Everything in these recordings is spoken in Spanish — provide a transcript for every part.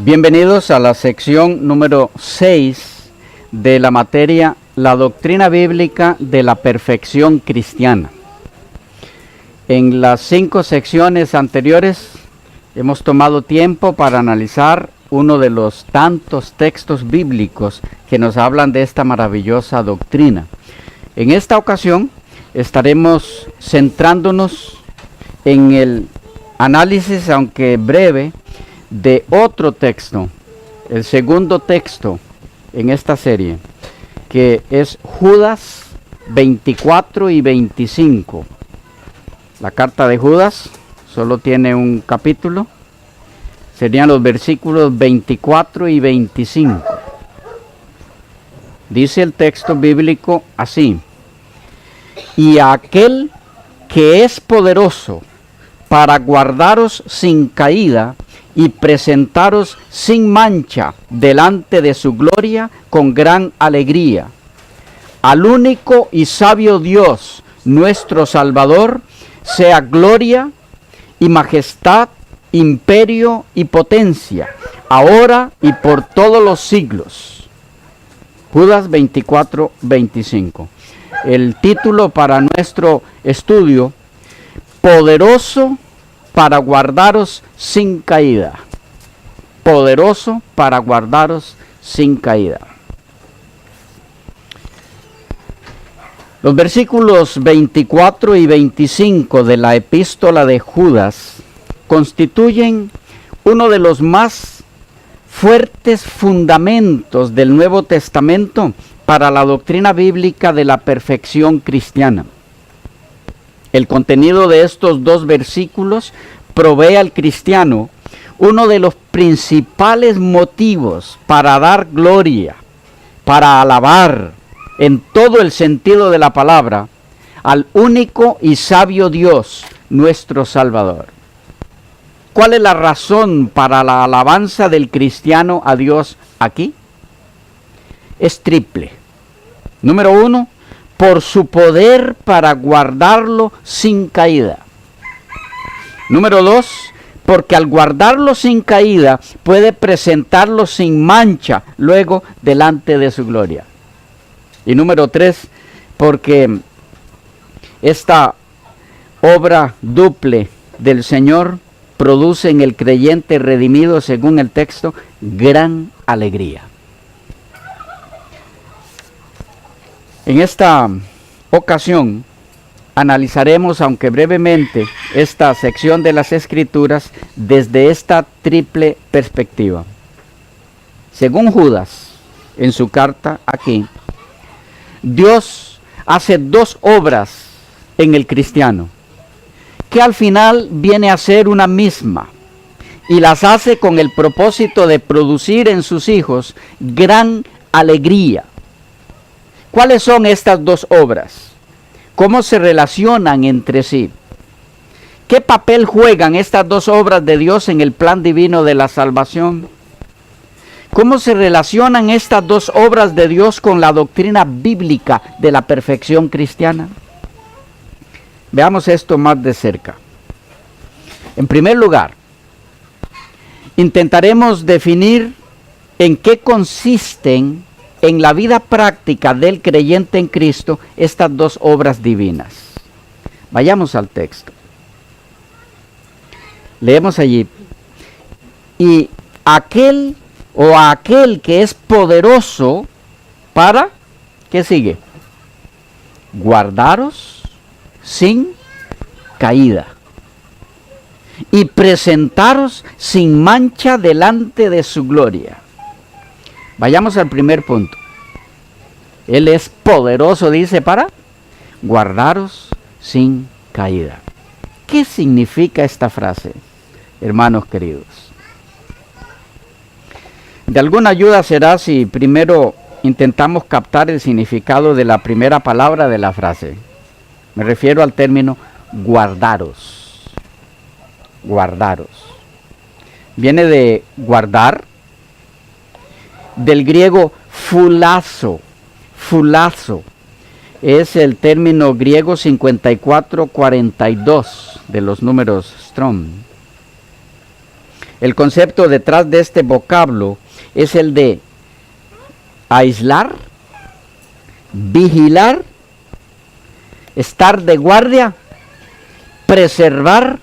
Bienvenidos a la sección número 6 de la materia La doctrina bíblica de la perfección cristiana. En las 5 secciones anteriores hemos tomado tiempo para analizar uno de los tantos textos bíblicos que nos hablan de esta maravillosa doctrina. En esta ocasión estaremos centrándonos en el análisis, aunque breve, de otro texto, el segundo texto en esta serie, que es Judas 24 y 25. La carta de Judas solo tiene un capítulo, serían los versículos 24 y 25. Dice el texto bíblico así: y a aquel que es poderoso para guardaros sin caída y presentaros sin mancha delante de su gloria con gran alegría. Al único y sabio Dios, nuestro Salvador, sea gloria y majestad, imperio y potencia, ahora y por todos los siglos. Judas 24, 25. El título para nuestro estudio: poderoso para guardaros sin caída. Poderoso para guardaros sin caída. Los versículos 24 y 25 de la epístola de Judas constituyen uno de los más fuertes fundamentos del Nuevo Testamento para la doctrina bíblica de la perfección cristiana. El contenido de estos 2 versículos provee al cristiano uno de los principales motivos para dar gloria, para alabar en todo el sentido de la palabra al único y sabio Dios, nuestro Salvador. ¿Cuál es la razón para la alabanza del cristiano a Dios aquí? Es triple. Número 1, por su poder para guardarlo sin caída. Número 2, porque al guardarlo sin caída puede presentarlo sin mancha luego delante de su gloria. Y número 3, porque esta obra duple del Señor produce en el creyente redimido, según el texto, gran alegría. En esta ocasión analizaremos, aunque brevemente, esta sección de las Escrituras desde esta triple perspectiva. Según Judas, en su carta aquí, Dios hace 2 obras en el cristiano, que al final viene a ser una misma, y las hace con el propósito de producir en sus hijos gran alegría. ¿Cuáles son estas 2 obras? ¿Cómo se relacionan entre sí? ¿Qué papel juegan estas 2 obras de Dios en el plan divino de la salvación? ¿Cómo se relacionan estas 2 obras de Dios con la doctrina bíblica de la perfección cristiana? Veamos esto más de cerca. En primer lugar, intentaremos definir en qué consisten en la vida práctica del creyente en Cristo estas 2 obras divinas. Vayamos al texto. Leemos allí: y aquel que es poderoso para, ¿qué sigue? Guardaros sin caída y presentaros sin mancha delante de su gloria. Vayamos al primer punto. Él es poderoso, dice, para guardaros sin caída. ¿Qué significa esta frase, hermanos queridos? De alguna ayuda será si primero intentamos captar el significado de la primera palabra de la frase. Me refiero al término guardaros. Guardaros. Viene de guardar, del griego fulazo. Fulazo es el término griego 5442 de los números Strong. El concepto detrás de este vocablo es el de aislar, vigilar, estar de guardia, preservar,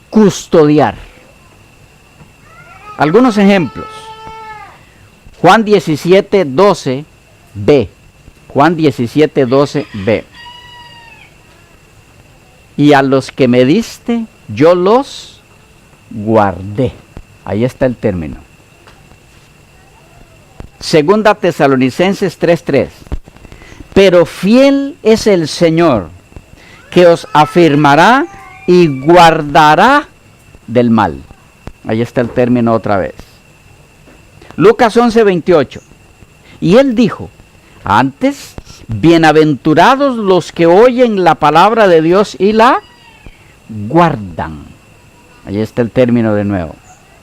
custodiar. Algunos ejemplos. Juan 17:12b. Juan 17:12b. Y a los que me diste, yo los guardé. Ahí está el término. Segunda Tesalonicenses 3:3. Pero fiel es el Señor, que os afirmará y guardará del mal. Ahí está el término otra vez. Lucas 11:28. Y él dijo: antes, bienaventurados los que oyen la palabra de Dios y la guardan. Ahí está el término de nuevo.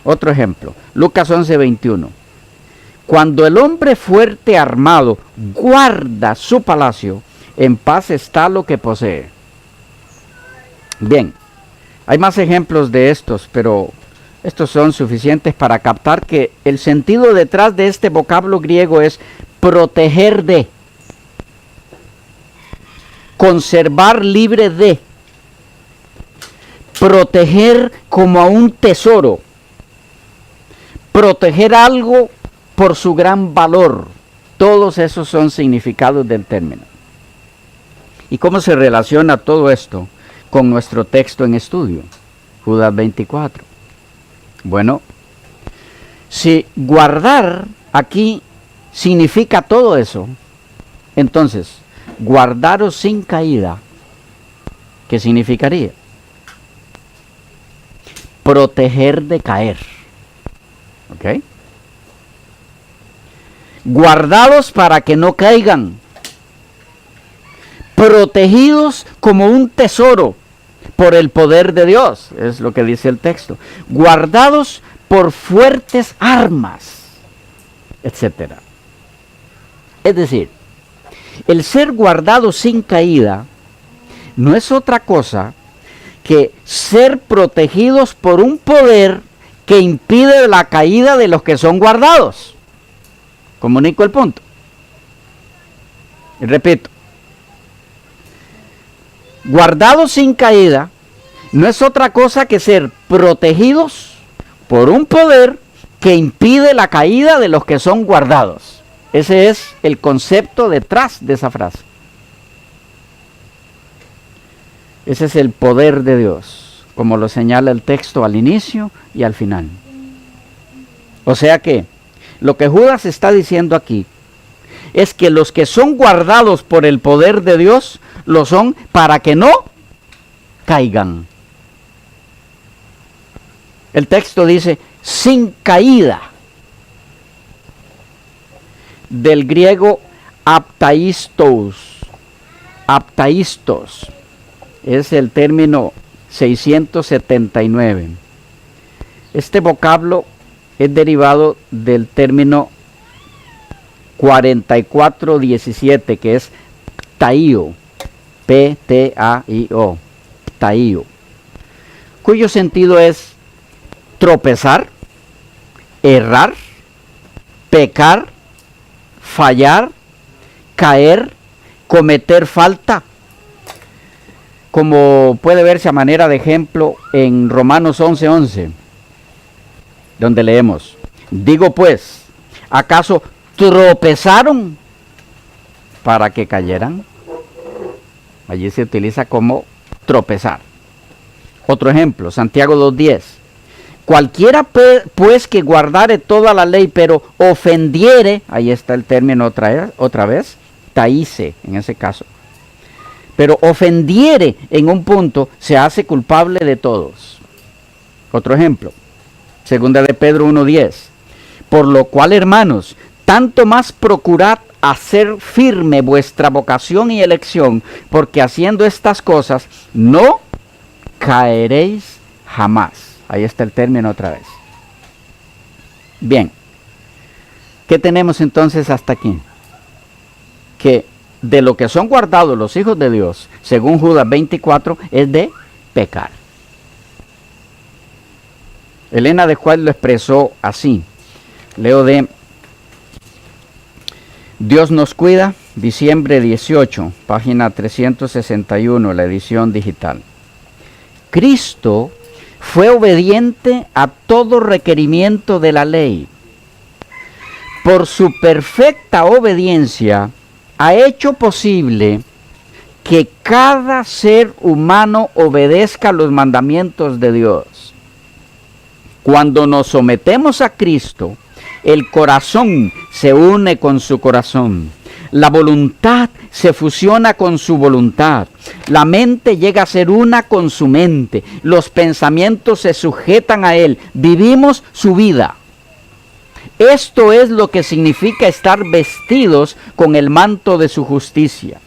Otro ejemplo, Lucas 11:21. Cuando el hombre fuerte armado guarda su palacio, en paz está lo que posee. Bien, hay más ejemplos de estos, pero estos son suficientes para captar que el sentido detrás de este vocablo griego es proteger de, conservar libre de, proteger como a un tesoro, proteger algo por su gran valor. Todos esos son significados del término. ¿Y cómo se relaciona todo esto con nuestro texto en estudio? Judas 24. Bueno, si guardar aquí significa todo eso, entonces, guardaros sin caída, ¿qué significaría? Proteger de caer. ¿Ok? Guardados para que no caigan. Protegidos como un tesoro por el poder de Dios, es lo que dice el texto. Guardados por fuertes armas, etc. Es decir, el ser guardado sin caída no es otra cosa que ser protegidos por un poder que impide la caída de los que son guardados. Comunico el punto. Y repito, guardados sin caída no es otra cosa que ser protegidos por un poder que impide la caída de los que son guardados. Ese es el concepto detrás de esa frase. Ese es el poder de Dios, como lo señala el texto al inicio y al final. O sea que lo que Judas está diciendo aquí es que los que son guardados por el poder de Dios lo son para que no caigan. El texto dice sin caída, del griego aptaistos. Aptaistos es el término 679. Este vocablo es derivado del término 4417, que es ptaio, P-T-A-I-O, ptaio, cuyo sentido es tropezar, errar, pecar, fallar, caer, cometer falta, como puede verse a manera de ejemplo en Romanos 11:11, donde leemos: digo pues, ¿acaso tropezaron para que cayeran? Allí se utiliza como tropezar. Otro ejemplo, Santiago 2:10. Cualquiera pues que guardare toda la ley, pero ofendiere, ahí está el término otra vez, taíse en ese caso, pero ofendiere en un punto, se hace culpable de todos. Otro ejemplo, segunda de Pedro 1:10. Por lo cual, hermanos, tanto más procurad hacer firme vuestra vocación y elección, porque haciendo estas cosas no caeréis jamás. Ahí está el término otra vez. Bien, ¿qué tenemos entonces hasta aquí? Que de lo que son guardados los hijos de Dios, según Judas 24, es de pecar. Elena de White lo expresó así. Leo de Dios nos cuida, diciembre 18, página 361, la edición digital. Cristo fue obediente a todo requerimiento de la ley. Por su perfecta obediencia, ha hecho posible que cada ser humano obedezca los mandamientos de Dios. Cuando nos sometemos a Cristo, el corazón se une con su corazón. La voluntad se fusiona con su voluntad. La mente llega a ser una con su mente. Los pensamientos se sujetan a Él. Vivimos su vida. Esto es lo que significa estar vestidos con el manto de su justicia.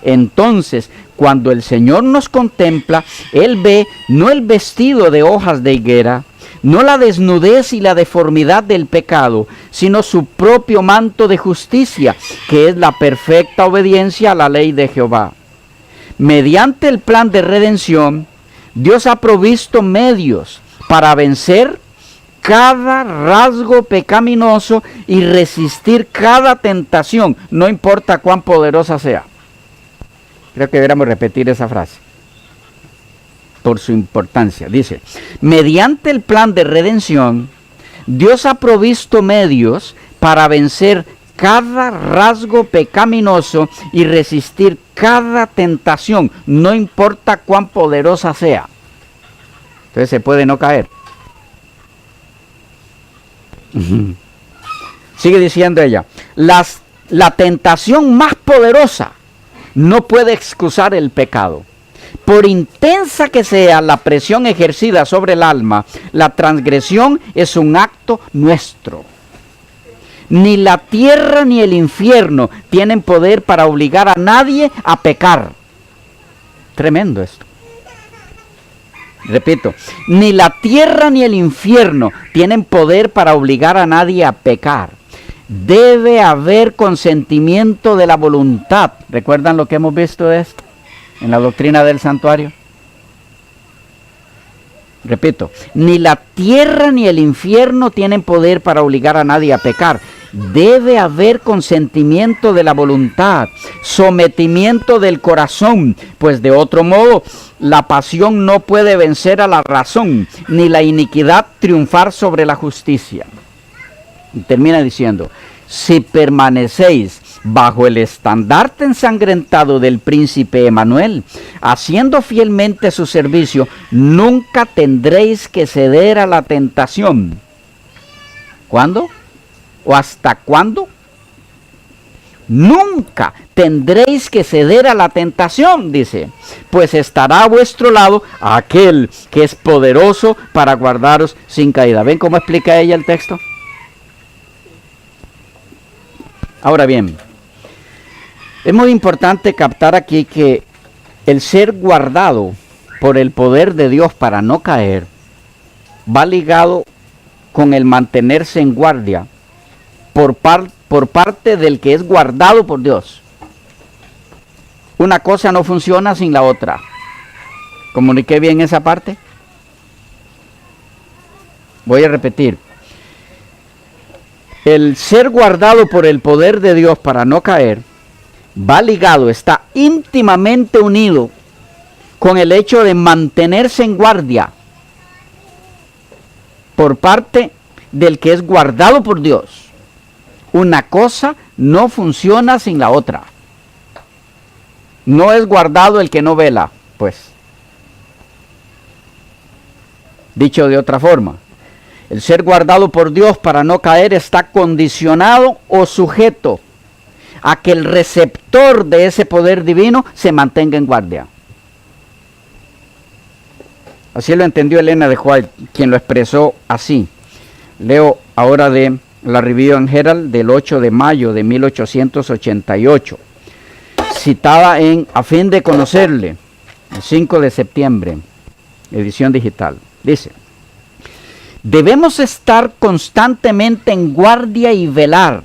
Entonces, cuando el Señor nos contempla, Él ve no el vestido de hojas de higuera, no la desnudez y la deformidad del pecado, sino su propio manto de justicia, que es la perfecta obediencia a la ley de Jehová. Mediante el plan de redención, Dios ha provisto medios para vencer cada rasgo pecaminoso y resistir cada tentación, no importa cuán poderosa sea. Creo que deberíamos repetir esa frase por su importancia. Dice, mediante el plan de redención, Dios ha provisto medios para vencer cada rasgo pecaminoso y resistir cada tentación, no importa cuán poderosa sea. Entonces se puede no caer. Sigue diciendo ella, la tentación más poderosa no puede excusar el pecado. Por intensa que sea la presión ejercida sobre el alma, la transgresión es un acto nuestro. Ni la tierra ni el infierno tienen poder para obligar a nadie a pecar. Tremendo esto. Repito, ni la tierra ni el infierno tienen poder para obligar a nadie a pecar. Debe haber consentimiento de la voluntad. ¿Recuerdan lo que hemos visto de esto en la doctrina del santuario? Repito, ni la tierra ni el infierno tienen poder para obligar a nadie a pecar. Debe haber consentimiento de la voluntad, sometimiento del corazón, pues de otro modo la pasión no puede vencer a la razón, ni la iniquidad triunfar sobre la justicia. Y termina diciendo, si permanecéis bajo el estandarte ensangrentado del príncipe Emanuel, haciendo fielmente su servicio, nunca tendréis que ceder a la tentación. ¿Cuándo? ¿O hasta cuándo? Nunca tendréis que ceder a la tentación, dice, pues estará a vuestro lado aquel que es poderoso para guardaros sin caída. ¿Ven cómo explica ella el texto? Ahora bien, es muy importante captar aquí que el ser guardado por el poder de Dios para no caer va ligado con el mantenerse en guardia por parte del que es guardado por Dios. Una cosa no funciona sin la otra. ¿Comuniqué bien esa parte? Voy a repetir. El ser guardado por el poder de Dios para no caer va ligado, está íntimamente unido con el hecho de mantenerse en guardia por parte del que es guardado por Dios. Una cosa no funciona sin la otra. No es guardado el que no vela, pues. Dicho de otra forma, el ser guardado por Dios para no caer está condicionado o sujeto a que el receptor de ese poder divino se mantenga en guardia. Así lo entendió Elena de White, quien lo expresó así. Leo ahora de la Review and Herald del 8 de mayo de 1888. Citada en A fin de conocerle, el 5 de septiembre, edición digital. Dice: debemos estar constantemente en guardia y velar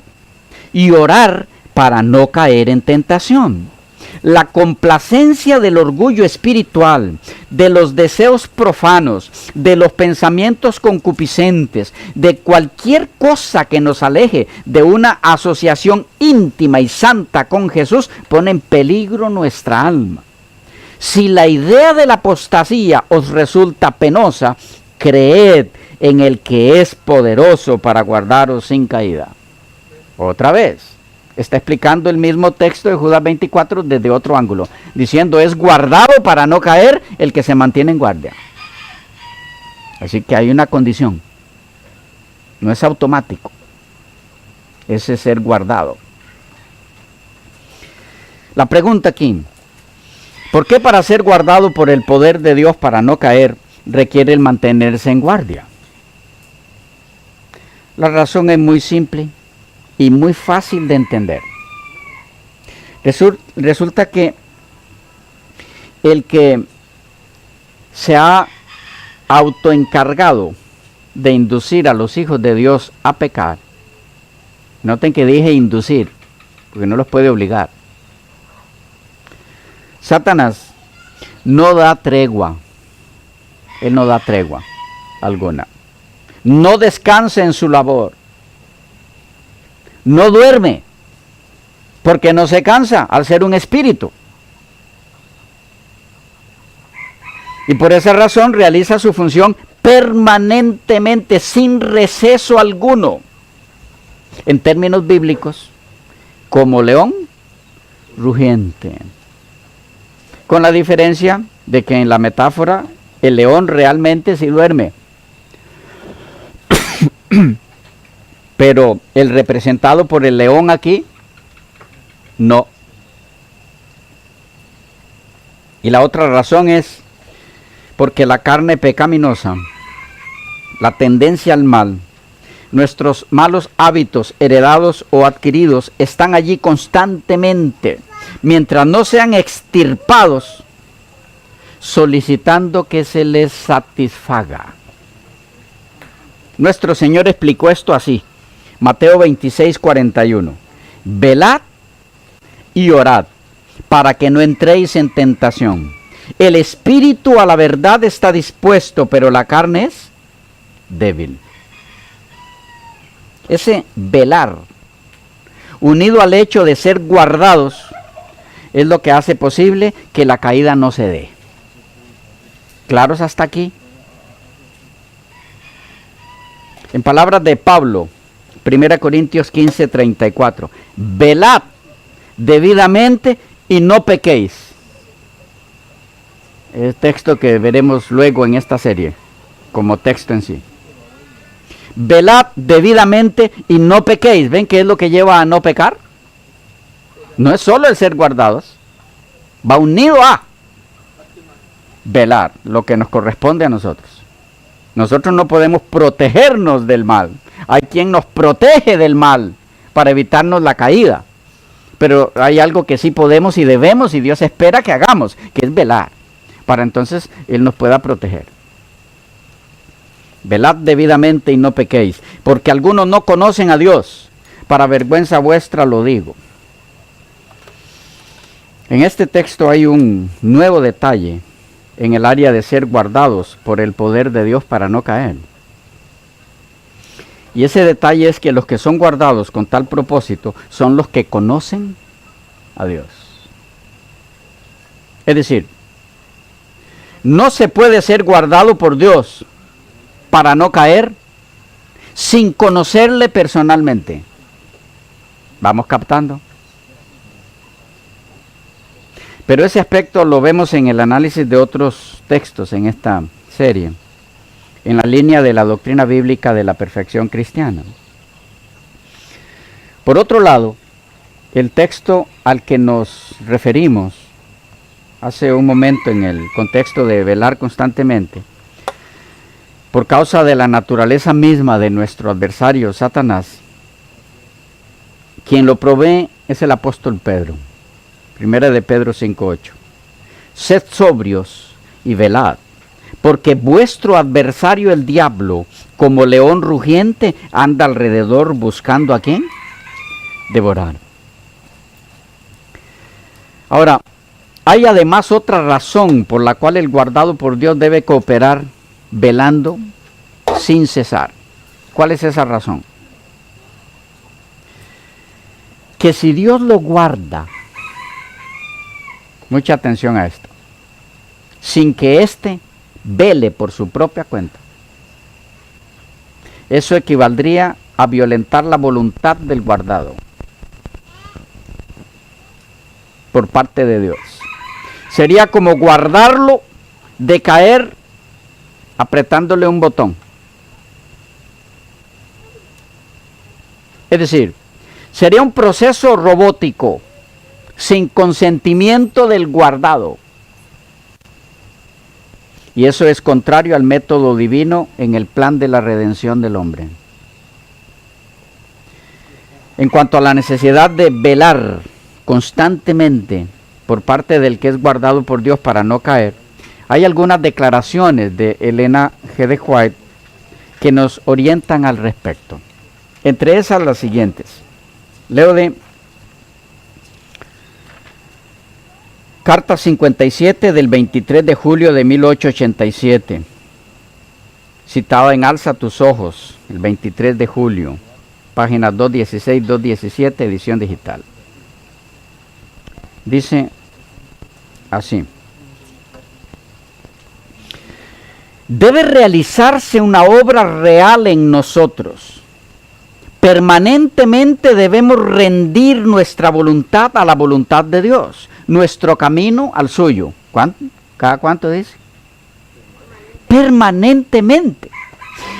y orar para no caer en tentación. La complacencia del orgullo espiritual, de los deseos profanos, de los pensamientos concupiscentes, de cualquier cosa que nos aleje de una asociación íntima y santa con Jesús, pone en peligro nuestra alma. Si la idea de la apostasía os resulta penosa, creed en el que es poderoso para guardaros sin caída. Otra vez, está explicando el mismo texto de Judas 24 desde otro ángulo, diciendo: es guardado para no caer el que se mantiene en guardia. Así que hay una condición. No es automático ese ser guardado. La pregunta aquí: ¿por qué para ser guardado por el poder de Dios para no caer requiere el mantenerse en guardia? La razón es muy simple y muy fácil de entender. Resulta que el que se ha autoencargado de inducir a los hijos de Dios a pecar, noten que dije inducir, porque no los puede obligar. Satanás no da tregua, él no da tregua alguna, no descansa en su labor, no duerme, porque no se cansa al ser un espíritu. Y por esa razón realiza su función permanentemente, sin receso alguno. En términos bíblicos, como león rugiente. Con la diferencia de que en la metáfora el león realmente sí duerme. Pero el representado por el león aquí, no. Y la otra razón es porque la carne pecaminosa, la tendencia al mal, nuestros malos hábitos heredados o adquiridos están allí constantemente, mientras no sean extirpados, solicitando que se les satisfaga. Nuestro Señor explicó esto así. Mateo 26, 41. Velad y orad, para que no entréis en tentación. El espíritu a la verdad está dispuesto, pero la carne es débil. Ese velar, unido al hecho de ser guardados, es lo que hace posible que la caída no se dé. ¿Claros hasta aquí? En palabras de Pablo, 1 Corintios 15, 34. Velad debidamente y no pequéis. El texto que veremos luego en esta serie, como texto en sí. Velad debidamente y no pequéis. ¿Ven qué es lo que lleva a no pecar? No es solo el ser guardados, va unido a velar, lo que nos corresponde a nosotros. Nosotros no podemos protegernos del mal. Hay quien nos protege del mal para evitarnos la caída. Pero hay algo que sí podemos y debemos, y Dios espera que hagamos, que es velar, para entonces Él nos pueda proteger. Velad debidamente y no pequéis, porque algunos no conocen a Dios. Para vergüenza vuestra lo digo. En este texto hay un nuevo detalle en el área de ser guardados por el poder de Dios para no caer. Y ese detalle es que los que son guardados con tal propósito son los que conocen a Dios. Es decir, no se puede ser guardado por Dios para no caer sin conocerle personalmente. ¿Vamos captando? Pero ese aspecto lo vemos en el análisis de otros textos en esta serie, en la línea de la doctrina bíblica de la perfección cristiana. Por otro lado, el texto al que nos referimos hace un momento en el contexto de velar constantemente, por causa de la naturaleza misma de nuestro adversario Satanás, quien lo provee es el apóstol Pedro. Primera de Pedro 5:8. Sed sobrios y velad, porque vuestro adversario el diablo, como león rugiente, anda alrededor buscando ¿a quién? Devorar. Ahora, hay además otra razón por la cual el guardado por Dios debe cooperar velando sin cesar. ¿Cuál es esa razón? Que si Dios lo guarda, mucha atención a esto, sin que éste vele por su propia cuenta, eso equivaldría a violentar la voluntad del guardado por parte de Dios. Sería como guardarlo de caer apretándole un botón. Es decir, sería un proceso robótico, sin consentimiento del guardado. Y eso es contrario al método divino en el plan de la redención del hombre. En cuanto a la necesidad de velar constantemente por parte del que es guardado por Dios para no caer, hay algunas declaraciones de Elena G. de White que nos orientan al respecto. Entre esas las siguientes. Leo de Carta 57 del 23 de julio de 1887, citada en Alza tus ojos, el 23 de julio, páginas 216, 217, edición digital. Dice así: debe realizarse una obra real en nosotros. Permanentemente debemos rendir nuestra voluntad a la voluntad de Dios, nuestro camino al suyo. ¿Cuánto? ¿Cada cuánto dice? Permanentemente.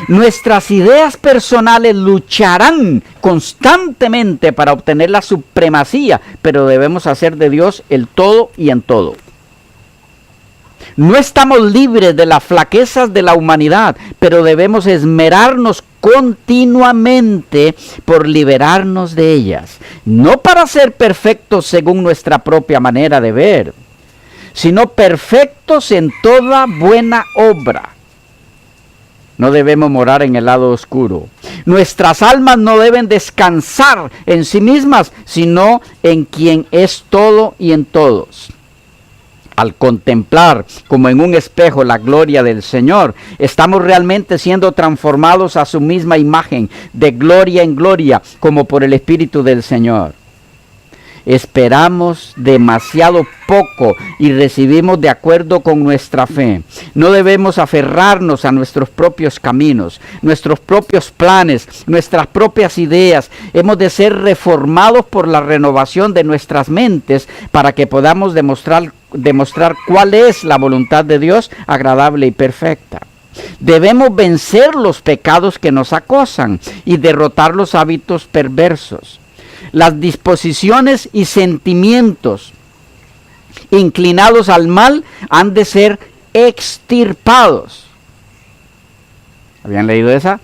Nuestras ideas personales lucharán constantemente para obtener la supremacía, pero debemos hacer de Dios el todo y en todo. No estamos libres de las flaquezas de la humanidad, pero debemos esmerarnos continuamente por liberarnos de ellas, no para ser perfectos según nuestra propia manera de ver, sino perfectos en toda buena obra. No debemos morar en el lado oscuro. Nuestras almas no deben descansar en sí mismas, sino en quien es todo y en todos. Al contemplar como en un espejo la gloria del Señor, estamos realmente siendo transformados a su misma imagen, de gloria en gloria, como por el Espíritu del Señor. Esperamos demasiado poco y recibimos de acuerdo con nuestra fe. No debemos aferrarnos a nuestros propios caminos, nuestros propios planes, nuestras propias ideas. Hemos de ser reformados por la renovación de nuestras mentes para que podamos demostrar cuál es la voluntad de Dios, agradable y perfecta. Debemos vencer los pecados que nos acosan y derrotar los hábitos perversos. Las disposiciones y sentimientos inclinados al mal han de ser extirpados. ¿Habían leído esa?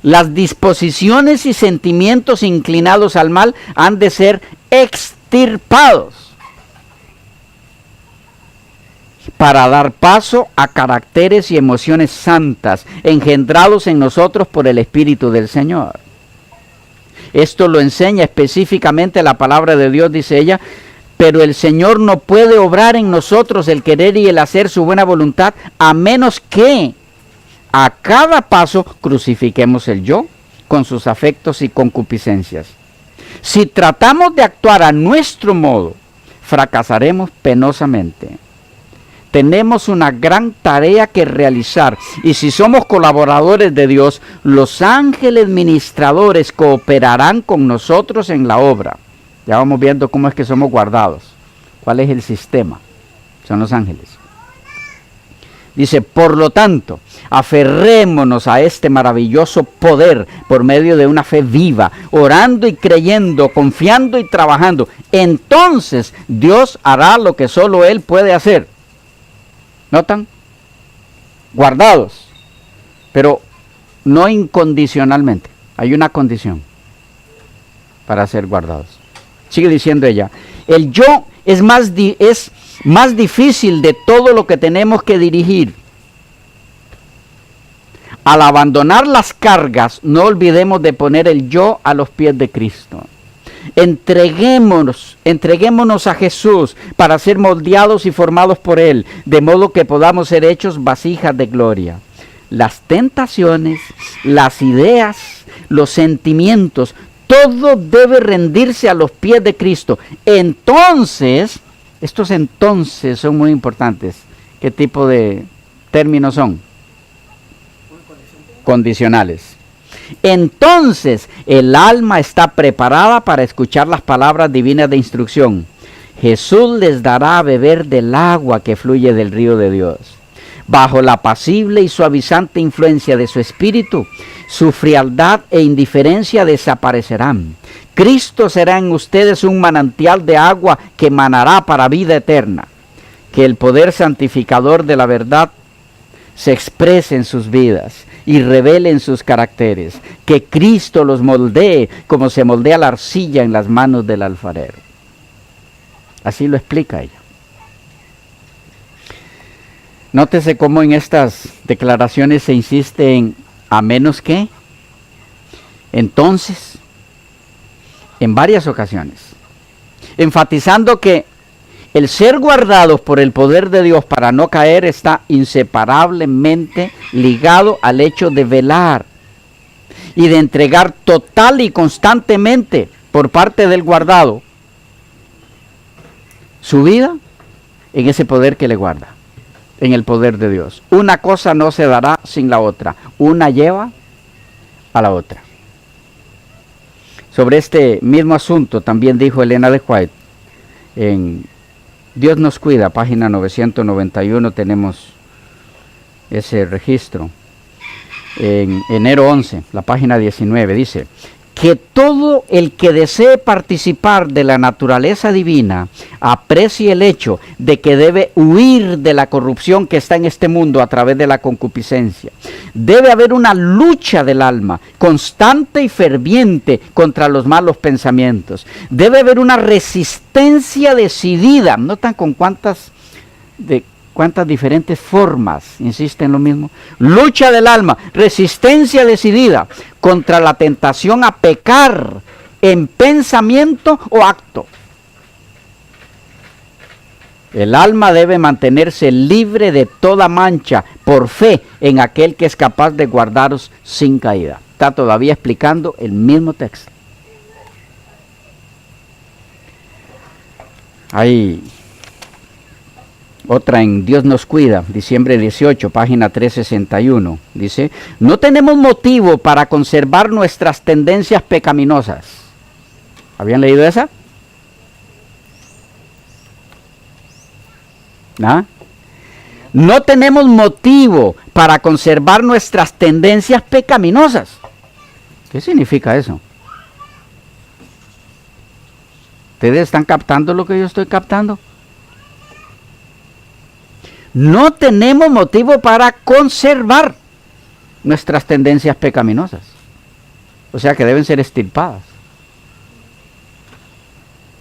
Las disposiciones y sentimientos inclinados al mal han de ser extirpados para dar paso a caracteres y emociones santas engendrados en nosotros por el Espíritu del Señor. Esto lo enseña específicamente la palabra de Dios, dice ella, pero el Señor no puede obrar en nosotros el querer y el hacer su buena voluntad, a menos que a cada paso crucifiquemos el yo con sus afectos y concupiscencias. Si tratamos de actuar a nuestro modo, fracasaremos penosamente. Tenemos una gran tarea que realizar y si somos colaboradores de Dios, los ángeles ministradores cooperarán con nosotros en la obra. Ya vamos viendo cómo es que somos guardados. ¿Cuál es el sistema? Son los ángeles. Dice, por lo tanto, aferrémonos a este maravilloso poder por medio de una fe viva, orando y creyendo, confiando y trabajando. Entonces Dios hará lo que solo Él puede hacer. ¿Notan? Guardados, pero no incondicionalmente. Hay una condición para ser guardados. Sigue diciendo ella, el yo es más difícil de todo lo que tenemos que dirigir. Al abandonar las cargas, no olvidemos de poner el yo a los pies de Cristo. Entreguémonos a Jesús para ser moldeados y formados por Él, de modo que podamos ser hechos vasijas de gloria. Las tentaciones, las ideas, los sentimientos, todo debe rendirse a los pies de Cristo. Entonces, estos entonces son muy importantes. ¿Qué tipo de términos son? Condicionales. Entonces, el alma está preparada para escuchar las palabras divinas de instrucción. Jesús les dará a beber del agua que fluye del río de Dios. Bajo la apacible y suavizante influencia de su espíritu, su frialdad e indiferencia desaparecerán. Cristo será en ustedes un manantial de agua que manará para vida eterna. Que el poder santificador de la verdad se exprese en sus vidas y revele en sus caracteres. Que Cristo los moldee como se moldea la arcilla en las manos del alfarero. Así lo explica ella. Nótese cómo en estas declaraciones se insiste en a menos que, entonces, en varias ocasiones, enfatizando que el ser guardados por el poder de Dios para no caer está inseparablemente ligado al hecho de velar y de entregar total y constantemente por parte del guardado su vida en ese poder que le guarda, en el poder de Dios. Una cosa no se dará sin la otra, una lleva a la otra. Sobre este mismo asunto también dijo Elena de White en Dios nos cuida, página 991, tenemos ese registro. En enero 11, la página 19, dice que todo el que desee participar de la naturaleza divina aprecie el hecho de que debe huir de la corrupción que está en este mundo a través de la concupiscencia. Debe haber una lucha del alma constante y ferviente contra los malos pensamientos. Debe haber una resistencia decidida. ¿Notan con cuántas diferentes formas insiste en lo mismo? Lucha del alma, resistencia decidida contra la tentación a pecar en pensamiento o acto. El alma debe mantenerse libre de toda mancha por fe en aquel que es capaz de guardaros sin caída. Está todavía explicando el mismo texto. Hay otra en Dios nos cuida, diciembre 18, página 361. Dice, no tenemos motivo para conservar nuestras tendencias pecaminosas. ¿Habían leído esa? ¿Ah? No tenemos motivo para conservar nuestras tendencias pecaminosas. ¿Qué significa eso? ¿Ustedes están captando lo que yo estoy captando? No tenemos motivo para conservar nuestras tendencias pecaminosas. O sea que deben ser extirpadas.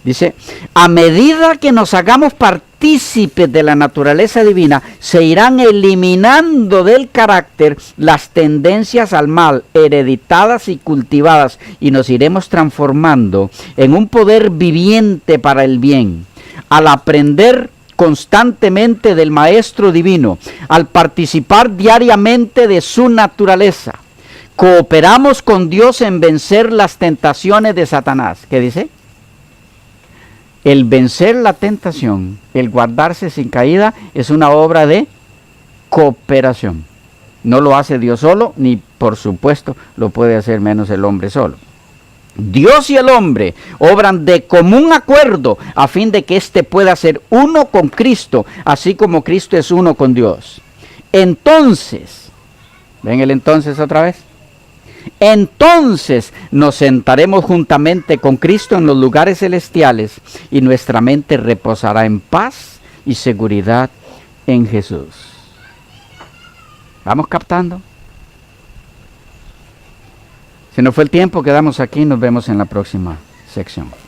Dice, a medida que nos hagamos partícipes de la naturaleza divina, se irán eliminando del carácter las tendencias al mal, hereditadas y cultivadas, y nos iremos transformando en un poder viviente para el bien. Al aprender constantemente del Maestro Divino, al participar diariamente de su naturaleza, cooperamos con Dios en vencer las tentaciones de Satanás. ¿Qué dice? El vencer la tentación, el guardarse sin caída, es una obra de cooperación. No lo hace Dios solo, ni por supuesto lo puede hacer menos el hombre solo. Dios y el hombre obran de común acuerdo a fin de que éste pueda ser uno con Cristo, así como Cristo es uno con Dios. Entonces, ¿ven el entonces otra vez? Entonces nos sentaremos juntamente con Cristo en los lugares celestiales y nuestra mente reposará en paz y seguridad en Jesús. ¿Vamos captando? Si no fue el tiempo, quedamos aquí y nos vemos en la próxima sección.